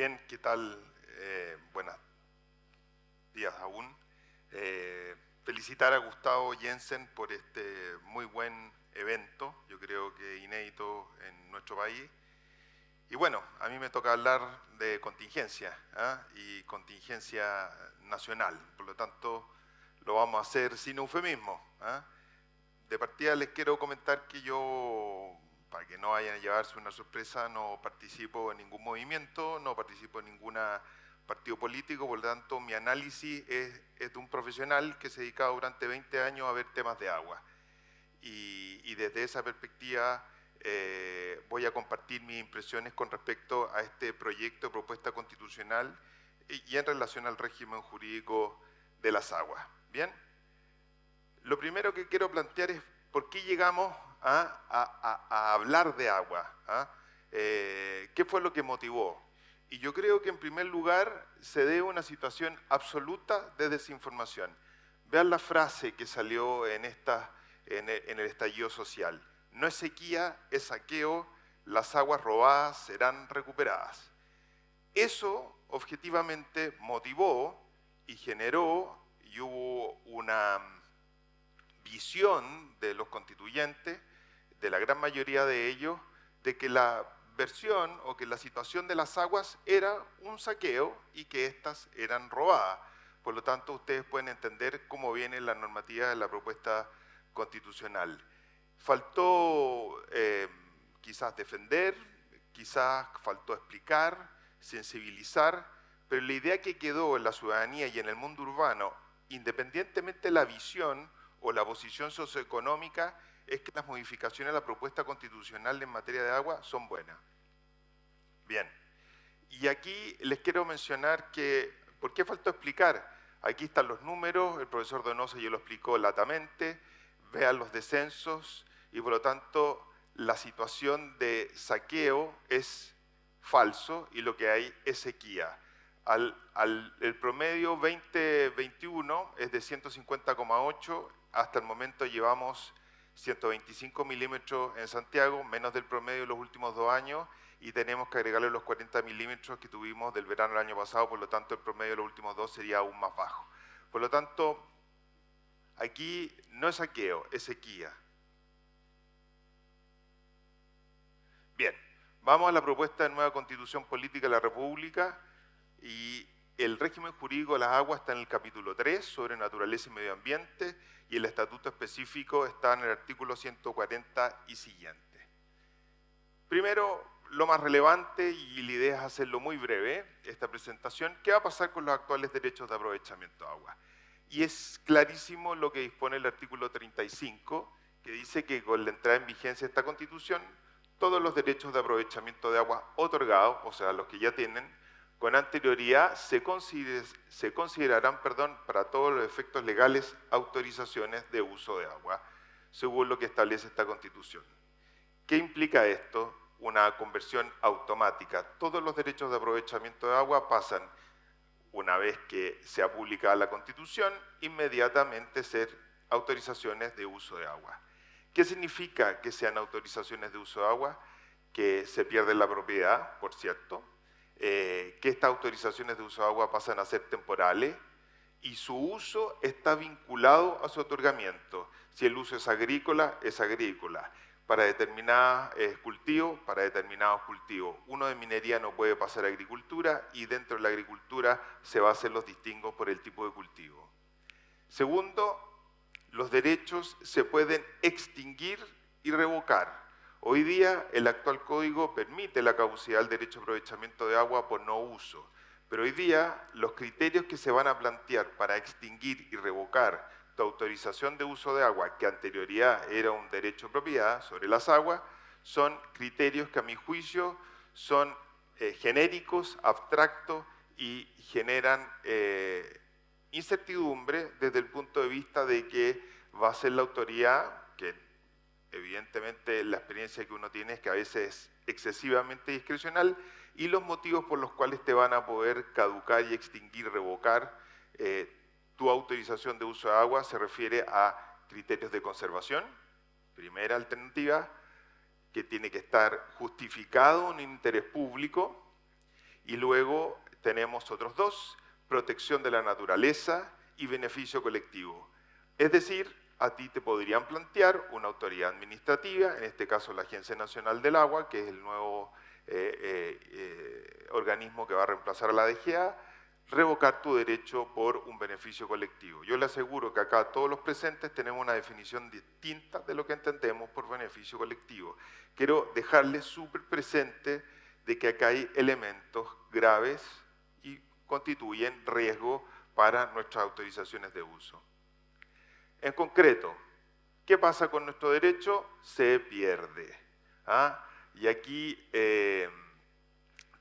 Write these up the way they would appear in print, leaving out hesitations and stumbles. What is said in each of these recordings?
Bien, ¿qué tal? Buenos días aún. Felicitar a Gustavo Jensen por este muy buen evento, yo creo que inédito en nuestro país. Y bueno, a mí me toca hablar de contingencia, ¿ah? Y contingencia nacional, por lo tanto lo vamos a hacer sin eufemismo, ¿ah? De partida les quiero comentar que yo, para que no vayan a llevarse una sorpresa, no participo en ningún movimiento, no participo en ningún partido político, por lo tanto mi análisis es de un profesional que se ha dedicado durante 20 años a ver temas de agua. Y desde esa perspectiva voy a compartir mis impresiones con respecto a este proyecto de propuesta constitucional y en relación al régimen jurídico de las aguas. ¿Bien? Lo primero que quiero plantear es por qué llegamos a hablar de agua, qué fue lo que motivó. Y yo creo que en primer lugar se debe a una situación absoluta de desinformación. Vean la frase que salió en el estallido social. No es sequía, es saqueo, las aguas robadas serán recuperadas. Eso objetivamente motivó y generó y hubo una visión de los constituyentes, de la gran mayoría de ellos, de que la versión o que la situación de las aguas era un saqueo y que éstas eran robadas. Por lo tanto, ustedes pueden entender cómo viene la normativa de la propuesta constitucional. Faltó quizás defender, quizás faltó explicar, sensibilizar, pero la idea que quedó en la ciudadanía y en el mundo urbano, independientemente de la visión o la posición socioeconómica, es que las modificaciones a la propuesta constitucional en materia de agua son buenas. Bien, y aquí les quiero mencionar que, ¿por qué faltó explicar? Aquí están los números, el profesor Donoso ya lo explicó latamente, vean los descensos y por lo tanto la situación de saqueo es falso y lo que hay es sequía. El promedio 2021 es de 150,8, hasta el momento llevamos 125 milímetros en Santiago, menos del promedio de los últimos 2 años, y tenemos que agregarle los 40 milímetros que tuvimos del verano del año pasado, por lo tanto el promedio de los últimos 2 sería aún más bajo. Por lo tanto, aquí no es saqueo, es sequía. Bien, vamos a la propuesta de nueva Constitución Política de la República y el régimen jurídico de las aguas está en el capítulo 3 sobre naturaleza y medio ambiente y el estatuto específico está en el artículo 140 y siguiente. Primero, lo más relevante, y la idea es hacerlo muy breve, esta presentación, ¿qué va a pasar con los actuales derechos de aprovechamiento de agua? Y es clarísimo lo que dispone el artículo 35, que dice que con la entrada en vigencia de esta Constitución, todos los derechos de aprovechamiento de agua otorgados, o sea, los que ya tienen, con anterioridad se considerarán, para todos los efectos legales, autorizaciones de uso de agua, según lo que establece esta Constitución. ¿Qué implica esto? Una conversión automática. Todos los derechos de aprovechamiento de agua pasan, una vez que se ha publicado la Constitución, inmediatamente ser autorizaciones de uso de agua. ¿Qué significa que sean autorizaciones de uso de agua? Que se pierde la propiedad, por cierto, que estas autorizaciones de uso de agua pasan a ser temporales y su uso está vinculado a su otorgamiento. Si el uso es agrícola, es agrícola. Para determinados cultivos, para determinados cultivos. Uno de minería no puede pasar a agricultura y dentro de la agricultura se va a hacer los distingos por el tipo de cultivo. Segundo, los derechos se pueden extinguir y revocar. Hoy día el actual código permite la caducidad del derecho a aprovechamiento de agua por no uso, pero hoy día los criterios que se van a plantear para extinguir y revocar tu autorización de uso de agua, que anterioridad era un derecho de propiedad sobre las aguas, son criterios que a mi juicio son genéricos, abstractos y generan incertidumbre desde el punto de vista de que va a ser la autoridad, que evidentemente la experiencia que uno tiene es que a veces es excesivamente discrecional, y los motivos por los cuales te van a poder caducar y extinguir, revocar tu autorización de uso de agua se refiere a criterios de conservación, primera alternativa, que tiene que estar justificado un interés público, Y luego tenemos otros dos, protección de la naturaleza y beneficio colectivo. Es decir, a ti te podrían plantear una autoridad administrativa, en este caso la Agencia Nacional del Agua, que es el nuevo organismo que va a reemplazar a la DGA, revocar tu derecho por un beneficio colectivo. Yo le aseguro que acá todos los presentes tenemos una definición distinta de lo que entendemos por beneficio colectivo. Quiero dejarles súper presente de que acá hay elementos graves y constituyen riesgo para nuestras autorizaciones de uso. En concreto, ¿qué pasa con nuestro derecho? Se pierde. ¿Ah? Y aquí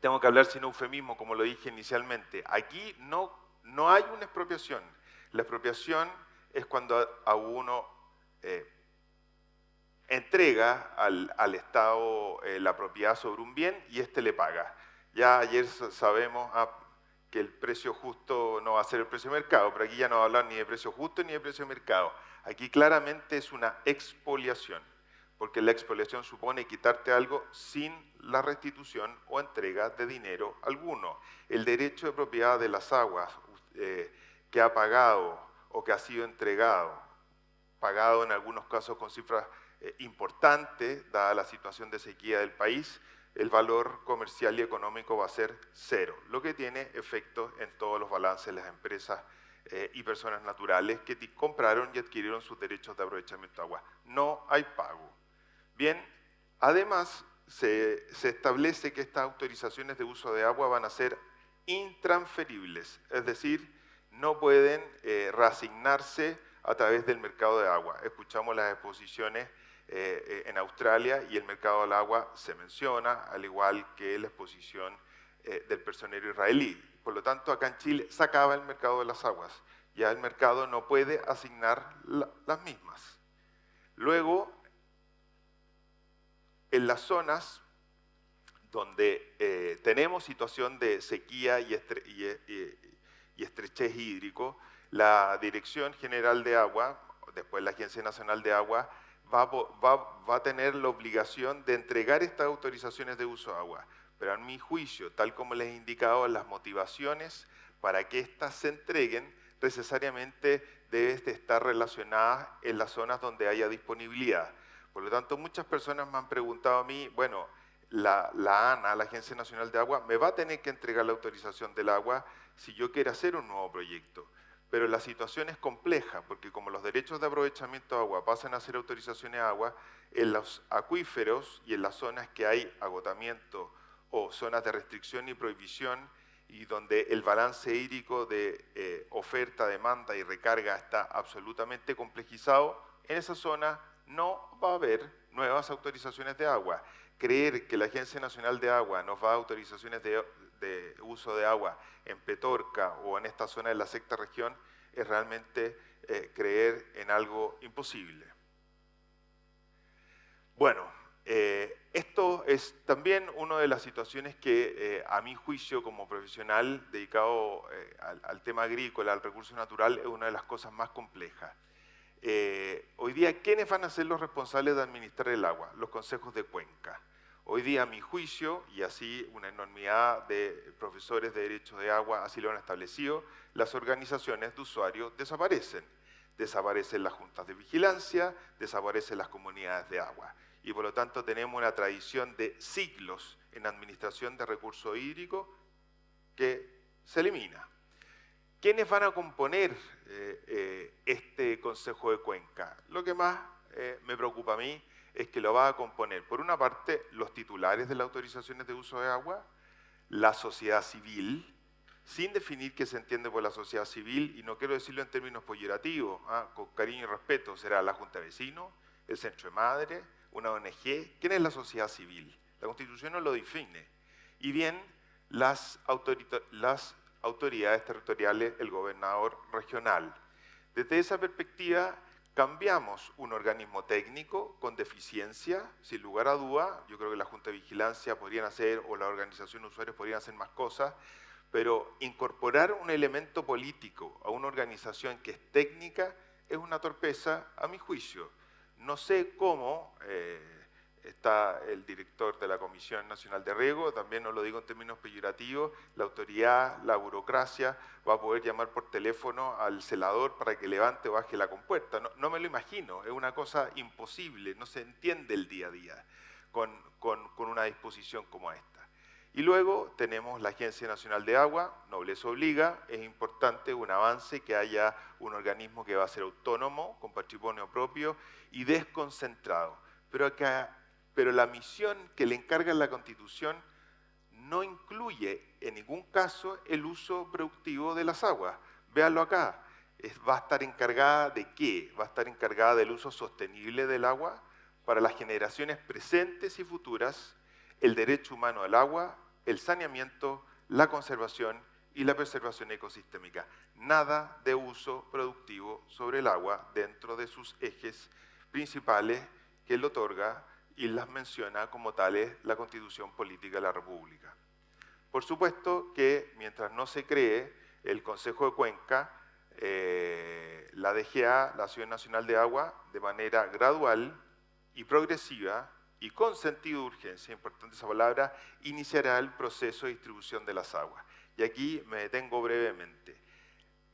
tengo que hablar sin eufemismo, como lo dije inicialmente. Aquí no hay una expropiación. La expropiación es cuando a uno entrega al Estado la propiedad sobre un bien y éste le paga. Ya ayer sabemos que el precio justo no va a ser el precio de mercado, pero aquí ya no va a hablar ni de precio justo ni de precio de mercado. Aquí claramente es una expoliación, porque la expoliación supone quitarte algo sin la restitución o entrega de dinero alguno. El derecho de propiedad de las aguas que ha pagado o que ha sido entregado, pagado en algunos casos con cifras importantes, dada la situación de sequía del país, el valor comercial y económico va a ser cero, lo que tiene efectos en todos los balances de las empresas y personas naturales que compraron y adquirieron sus derechos de aprovechamiento de agua. No hay pago. Bien, además se establece que estas autorizaciones de uso de agua van a ser intransferibles, es decir, no pueden reasignarse a través del mercado de agua. Escuchamos las exposiciones en Australia y el mercado del agua se menciona, al igual que la exposición del personero israelí. Por lo tanto, acá en Chile se acaba el mercado de las aguas. Ya el mercado no puede asignar las mismas. Luego, en las zonas donde tenemos situación de sequía y estrechez hídrico, la Dirección General de Agua, después la Agencia Nacional de Agua, va a tener la obligación de entregar estas autorizaciones de uso de agua. Pero a mi juicio, tal como les he indicado, las motivaciones para que éstas se entreguen necesariamente deben de estar relacionadas en las zonas donde haya disponibilidad. Por lo tanto, muchas personas me han preguntado a mí, bueno, la ANA, la Agencia Nacional de Agua, me va a tener que entregar la autorización del agua si yo quiero hacer un nuevo proyecto. Pero la situación es compleja, porque como los derechos de aprovechamiento de agua pasan a ser autorizaciones de agua, en los acuíferos y en las zonas que hay agotamiento o zonas de restricción y prohibición, y donde el balance hídrico de oferta, demanda y recarga está absolutamente complejizado, en esa zona no va a haber nuevas autorizaciones de agua. Creer que la Agencia Nacional de Agua nos va a dar autorizaciones de uso de agua en Petorca o en esta zona de la sexta región es realmente creer en algo imposible. Bueno, esto es también una de las situaciones que a mi juicio como profesional dedicado al tema agrícola, al recurso natural, es una de las cosas más complejas. Hoy día, ¿quiénes van a ser los responsables de administrar el agua? Los consejos de cuenca. Hoy día, a mi juicio, y así una enormidad de profesores de Derecho de Agua así lo han establecido, las organizaciones de usuarios desaparecen. Desaparecen las juntas de vigilancia, desaparecen las comunidades de agua. Y por lo tanto tenemos una tradición de siglos en administración de recursos hídricos que se elimina. ¿Quiénes van a componer este Consejo de Cuenca? Lo que más me preocupa a mí es que lo va a componer, por una parte, los titulares de las autorizaciones de uso de agua, la sociedad civil, sin definir qué se entiende por la sociedad civil, y no quiero decirlo en términos peyorativos, con cariño y respeto, será la Junta de Vecinos, el Centro de Madres, una ONG. ¿Quién es la sociedad civil? La Constitución no lo define. Y bien, las autoridades territoriales, el gobernador regional. Desde esa perspectiva, cambiamos un organismo técnico con deficiencia, sin lugar a duda. Yo creo que la Junta de Vigilancia podrían hacer, o la organización de usuarios podrían hacer más cosas, pero incorporar un elemento político a una organización que es técnica es una torpeza, a mi juicio. No sé cómo está el director de la Comisión Nacional de Riego, también no lo digo en términos peyorativos, la autoridad, la burocracia va a poder llamar por teléfono al celador para que levante o baje la compuerta. No me lo imagino, es una cosa imposible, no se entiende el día a día con una disposición como esta. Y luego tenemos la Agencia Nacional de Agua, nobleza obliga, es importante un avance que haya un organismo que va a ser autónomo, con patrimonio propio y desconcentrado. Pero la misión que le encarga la Constitución no incluye en ningún caso el uso productivo de las aguas. Véanlo acá, va a estar encargada de qué? Va a estar encargada del uso sostenible del agua para las generaciones presentes y futuras, el derecho humano al agua, el saneamiento, la conservación y la preservación ecosistémica. Nada de uso productivo sobre el agua dentro de sus ejes principales que le otorga y las menciona como tales la Constitución Política de la República. Por supuesto que mientras no se cree el Consejo de Cuenca, la DGA, la Asociación Nacional de Agua, de manera gradual y progresiva y con sentido de urgencia, importante esa palabra, iniciará el proceso de distribución de las aguas. Y aquí me detengo brevemente.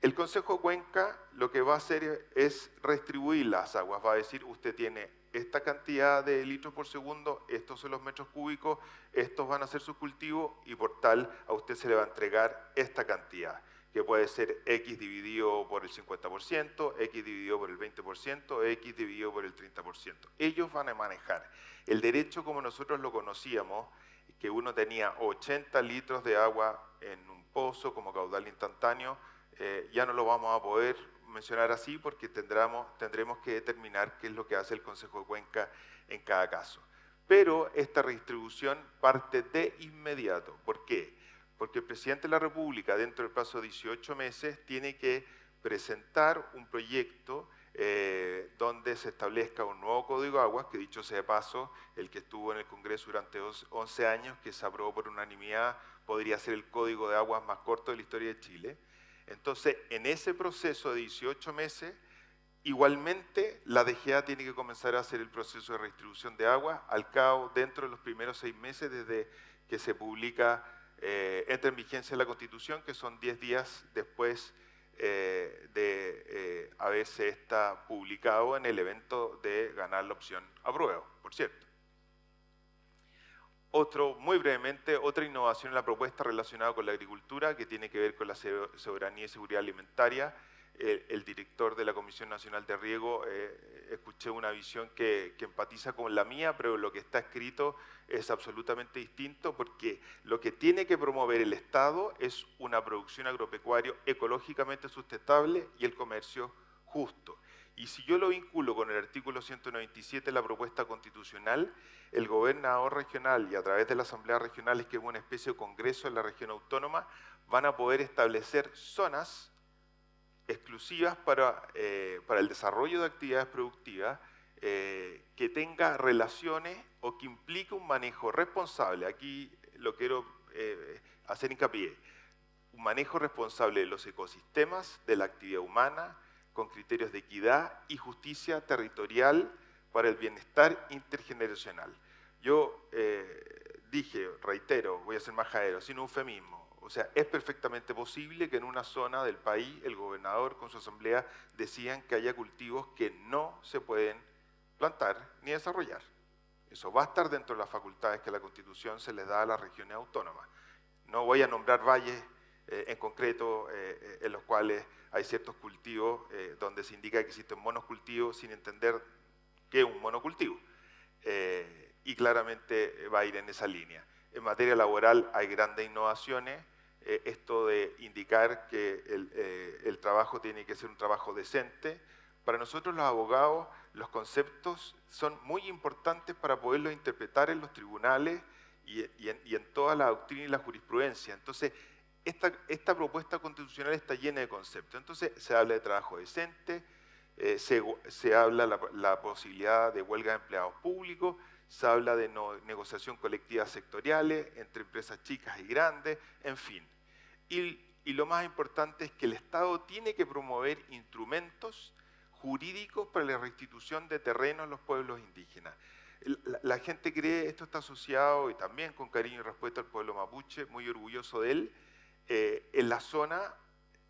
El Consejo de Cuenca lo que va a hacer es redistribuir las aguas, va a decir, usted tiene esta cantidad de litros por segundo, estos son los metros cúbicos, estos van a ser sus cultivos y por tal a usted se le va a entregar esta cantidad, que puede ser X dividido por el 50%, X dividido por el 20%, X dividido por el 30%. Ellos van a manejar. El derecho como nosotros lo conocíamos, que uno tenía 80 litros de agua en un pozo como caudal instantáneo, ya no lo vamos a poder mencionar así porque tendremos que determinar qué es lo que hace el Consejo de Cuenca en cada caso. Pero esta redistribución parte de inmediato. ¿Por qué? Porque el presidente de la República, dentro del plazo de 18 meses, tiene que presentar un proyecto donde se establezca un nuevo Código de Aguas, que dicho sea de paso, el que estuvo en el Congreso durante 11 años, que se aprobó por unanimidad, podría ser el Código de Aguas más corto de la historia de Chile. Entonces, en ese proceso de 18 meses, igualmente la DGA tiene que comenzar a hacer el proceso de redistribución de agua al cabo, dentro de los primeros 6 meses desde que se publica, entra en vigencia la Constitución, que son 10 días después de haberse publicado en el evento de ganar la opción apruebo, por cierto. Muy brevemente, otra innovación en la propuesta relacionada con la agricultura que tiene que ver con la soberanía y seguridad alimentaria. El director de la Comisión Nacional de Riego, escuché una visión que empatiza con la mía, pero lo que está escrito es absolutamente distinto porque lo que tiene que promover el Estado es una producción agropecuaria ecológicamente sustentable y el comercio justo. Y si yo lo vinculo con el artículo 197 de la propuesta constitucional, el gobernador regional y a través de las asambleas regionales, que es una especie de congreso en la región autónoma, van a poder establecer zonas exclusivas para el desarrollo de actividades productivas que tenga relaciones o que implique un manejo responsable. Aquí lo quiero hacer hincapié. Un manejo responsable de los ecosistemas, de la actividad humana, con criterios de equidad y justicia territorial para el bienestar intergeneracional. Yo dije, reitero, voy a ser majadero, sin eufemismo, o sea, es perfectamente posible que en una zona del país el gobernador con su asamblea decidan que haya cultivos que no se pueden plantar ni desarrollar. Eso va a estar dentro de las facultades que la Constitución se les da a las regiones autónomas. No voy a nombrar valles en concreto en los cuales hay ciertos cultivos donde se indica que existen monocultivos sin entender qué es un monocultivo. Y claramente va a ir en esa línea. En materia laboral hay grandes innovaciones. Esto de indicar que el trabajo tiene que ser un trabajo decente. Para nosotros los abogados, los conceptos son muy importantes para poderlos interpretar en los tribunales y en toda la doctrina y la jurisprudencia. Entonces, esta propuesta constitucional está llena de conceptos. Entonces, se habla de trabajo decente, se habla la posibilidad de huelga de empleados públicos, se habla de negociación colectiva sectoriales entre empresas chicas y grandes, en fin. Y lo más importante es que el Estado tiene que promover instrumentos jurídicos para la restitución de terreno a los pueblos indígenas. La gente cree, esto está asociado, y también con cariño y respeto al pueblo mapuche, muy orgulloso de él, en la zona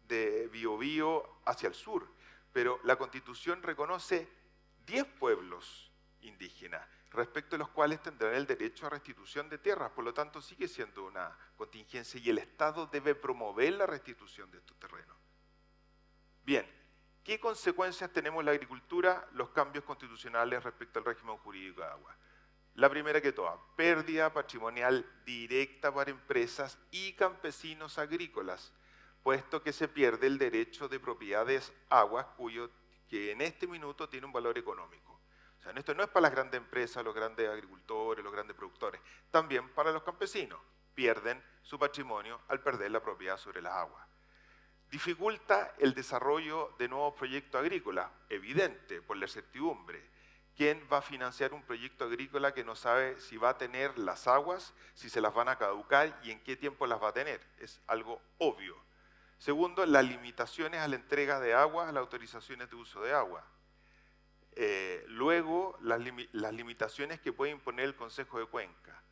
de Biobío hacia el sur. Pero la Constitución reconoce 10 pueblos indígenas, respecto a los cuales tendrán el derecho a restitución de tierras. Por lo tanto, sigue siendo una contingencia y el Estado debe promover la restitución de estos terrenos. Bien, ¿qué consecuencias tenemos en la agricultura? Los cambios constitucionales respecto al régimen jurídico de agua. La primera que todas, pérdida patrimonial directa para empresas y campesinos agrícolas, puesto que se pierde el derecho de propiedades aguas que en este minuto tiene un valor económico. O sea, esto no es para las grandes empresas, los grandes agricultores, los grandes productores, también para los campesinos. Pierden su patrimonio al perder la propiedad sobre las aguas. Dificulta el desarrollo de nuevos proyectos agrícolas, evidente por la incertidumbre. ¿Quién va a financiar un proyecto agrícola que no sabe si va a tener las aguas, si se las van a caducar y en qué tiempo las va a tener? Es algo obvio. Segundo, las limitaciones a la entrega de agua, a las autorizaciones de uso de agua. Luego, las limitaciones que puede imponer el Consejo de Cuenca.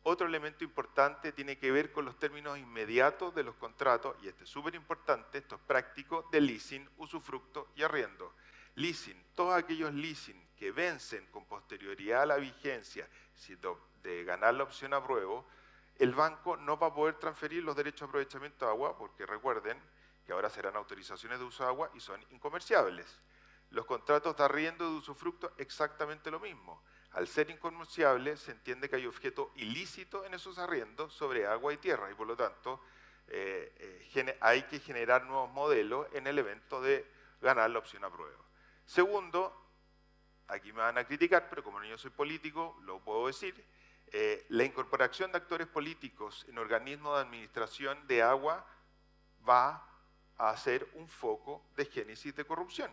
Otro elemento importante tiene que ver con los términos inmediatos de los contratos, y este es súper importante, esto es práctico, de leasing, usufructo y arriendo. Leasing, todos aquellos leasing que vencen con posterioridad a la vigencia de ganar la opción apruebo, el banco no va a poder transferir los derechos de aprovechamiento de agua, porque recuerden que ahora serán autorizaciones de uso de agua y son incomerciables. Los contratos de arriendo de usufructo, exactamente lo mismo. Al ser incomerciable, se entiende que hay objeto ilícito en esos arriendos sobre agua y tierra, y por lo tanto hay que generar nuevos modelos en el evento de ganar la opción apruebo. Segundo, aquí me van a criticar, pero como yo soy político, lo puedo decir, la incorporación de actores políticos en organismos de administración de agua va a ser un foco de génesis de corrupción.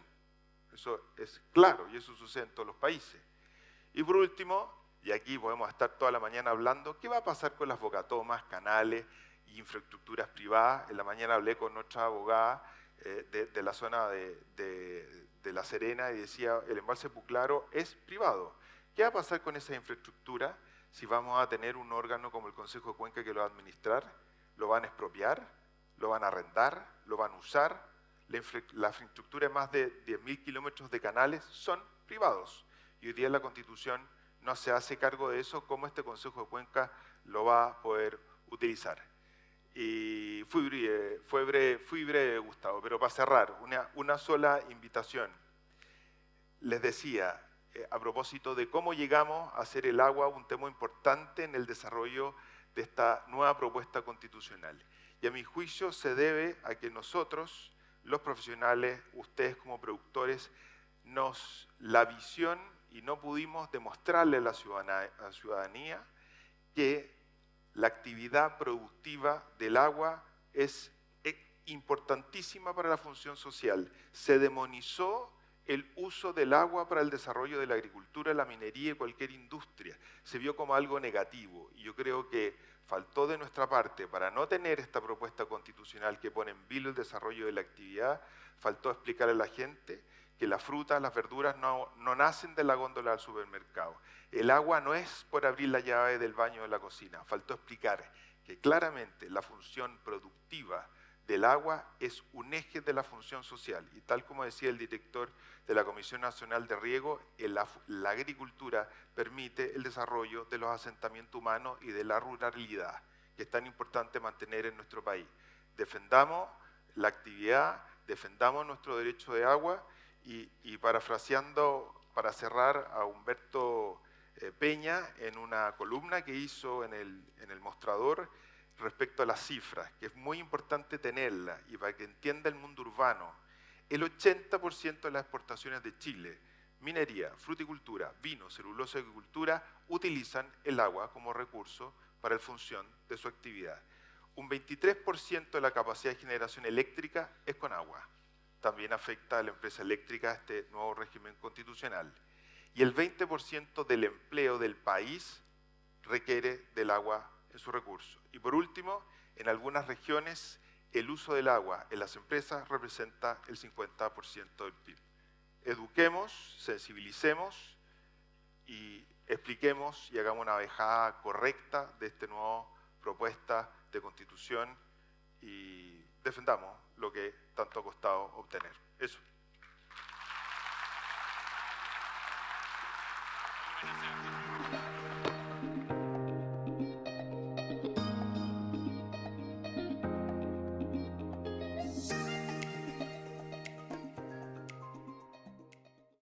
Eso es claro y eso sucede en todos los países. Y por último, y aquí podemos estar toda la mañana hablando, ¿qué va a pasar con las bocatomas, canales e infraestructuras privadas? En la mañana hablé con otra abogada de la zona de La Serena y decía, el embalse Puclaro es privado. ¿Qué va a pasar con esa infraestructura si vamos a tener un órgano como el Consejo de Cuenca que lo va a administrar? ¿Lo van a expropiar? ¿Lo van a arrendar? ¿Lo van a usar? La infraestructura de más de 10.000 kilómetros de canales son privados. Y hoy día la Constitución no se hace cargo de eso, cómo este Consejo de Cuenca lo va a poder utilizar. Y fui breve, Gustavo, pero para cerrar, una sola invitación. Les decía, a propósito de cómo llegamos a hacer el agua un tema importante en el desarrollo de esta nueva propuesta constitucional. Y a mi juicio se debe a que nosotros, los profesionales, ustedes como productores, la visión y no pudimos demostrarle a la ciudadanía que la actividad productiva del agua es importantísima para la función social. Se demonizó el uso del agua para el desarrollo de la agricultura, la minería y cualquier industria. Se vio como algo negativo y yo creo que faltó de nuestra parte, para no tener esta propuesta constitucional que pone en vilo el desarrollo de la actividad, faltó explicarle a la gente que las frutas, las verduras no nacen de la góndola del supermercado. El agua no es por abrir la llave del baño de la cocina. Faltó explicar que claramente la función productiva del agua es un eje de la función social. Y tal como decía el director de la Comisión Nacional de Riego, la agricultura permite el desarrollo de los asentamientos humanos y de la ruralidad, que es tan importante mantener en nuestro país. Defendamos la actividad, defendamos nuestro derecho de agua y parafraseando, para cerrar, a Humberto Peña en una columna que hizo en el mostrador, respecto a las cifras, que es muy importante tenerla y para que entienda el mundo urbano. El 80% de las exportaciones de Chile, minería, fruticultura, vino, celulosa y agricultura, utilizan el agua como recurso para la función de su actividad. Un 23% de la capacidad de generación eléctrica es con agua. También afecta a la empresa eléctrica este nuevo régimen constitucional. Y el 20% del empleo del país requiere del agua en su recurso. Y por último, en algunas regiones el uso del agua en las empresas representa el 50% del PIB. Eduquemos, sensibilicemos y expliquemos y hagamos una abejada correcta de esta nueva propuesta de constitución y defendamos lo que tanto ha costado obtener. Eso. Gracias.